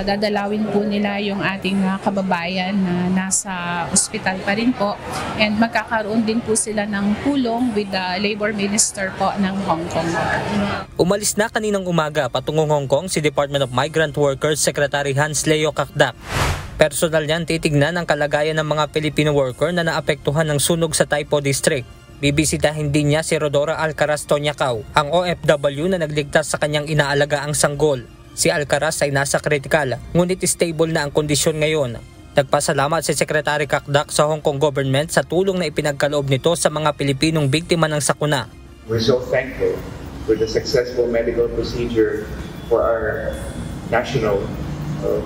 dadalawin po nila yung ating kababayan na nasa ospital pa rin po, and magkakaroon din po sila ng pulong with the Labor Minister po ng Hong Kong. Umalis na kaninang umaga patungong Hong Kong si Department of Migrant Workers Secretary Hans Leo Kakdak. Personal niyan titignan ang kalagayan ng mga Filipino worker na naapektuhan ng sunog sa Taipo District. Bibisitahin din niya si Rodora Alcaraz Tonyacao, ang OFW na nagligtas sa kanyang inaalagaang sanggol. Si Alcaraz ay nasa kritikal, ngunit stable na ang kondisyon ngayon. Nagpasalamat si Secretary Kakdak sa Hong Kong government sa tulong na ipinagkaloob nito sa mga Pilipinong biktima ng sakuna. We're so thankful for the successful medical procedure for our national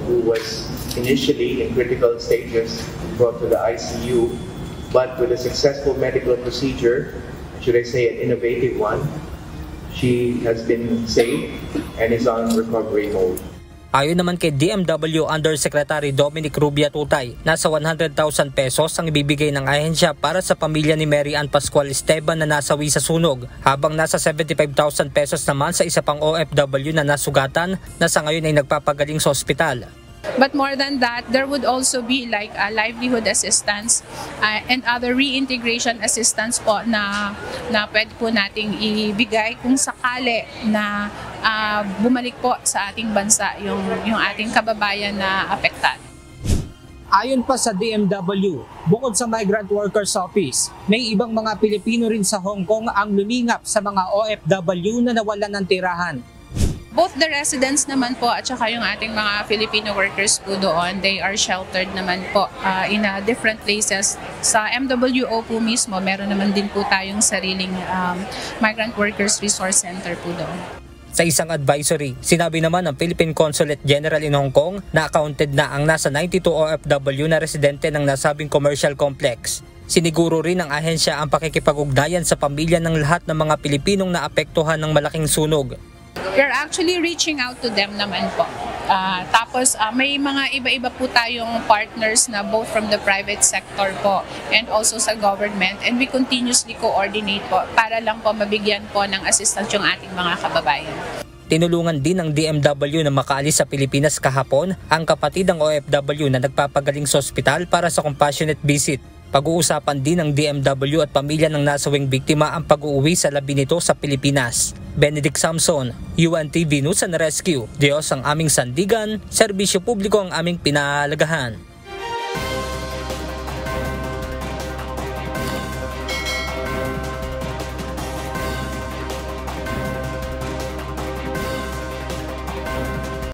who was initially in critical stages brought to the ICU. But with a successful medical procedure, should I say an innovative one, she has been saved and is on recovery mode. Ayon naman kay DMW Undersecretary Dominic Rubia Tutay, nasa 100,000 pesos ang ibibigay ng ahensya para sa pamilya ni Mary Ann Pascual Esteban na nasawi sa sunog, habang nasa 75,000 pesos naman sa isa pang OFW na nasugatan na sa ngayon ay nagpapagaling sa ospital. But more than that, there would also be like a livelihood assistance and other reintegration assistance po na pwede po nating ibigay kung sakali na bumalik po sa ating bansa yung ating kababayan na apektado. Ayon pa sa DMW, bukod sa Migrant Workers Office, may ibang mga Pilipino rin sa Hong Kong ang lumingap sa mga OFW na nawalan ng tirahan. Both the residents naman po at saka yung ating mga Filipino workers po doon, they are sheltered naman po in different places. Sa MWO po mismo, meron naman din po tayong sariling Migrant Workers Resource Center po doon. Sa isang advisory, sinabi naman ng Philippine Consulate General in Hong Kong na accounted na ang nasa 92 OFW na residente ng nasabing commercial complex. Siniguro rin ng ahensya ang pakikipag-ugnayan sa pamilya ng lahat ng mga Pilipinong naapektuhan ng malaking sunog. We're actually reaching out to them naman po. Tapos may mga iba-iba po tayong partners na both from the private sector po and also sa government, and we continuously coordinate po para lang po mabigyan po ng assistance yung ating mga kababayan. Tinulungan din ng DMW na makaalis sa Pilipinas kahapon ang kapatid ng OFW na nagpapagaling sa ospital para sa compassionate visit. Pag-uusapan din ng DMW at pamilya ng nasawing biktima ang pag-uuwi sa labi nito sa Pilipinas. Benedict Samson, UNTV News and Rescue. Diyos ang aming sandigan, serbisyo publiko ang aming pinahalagahan.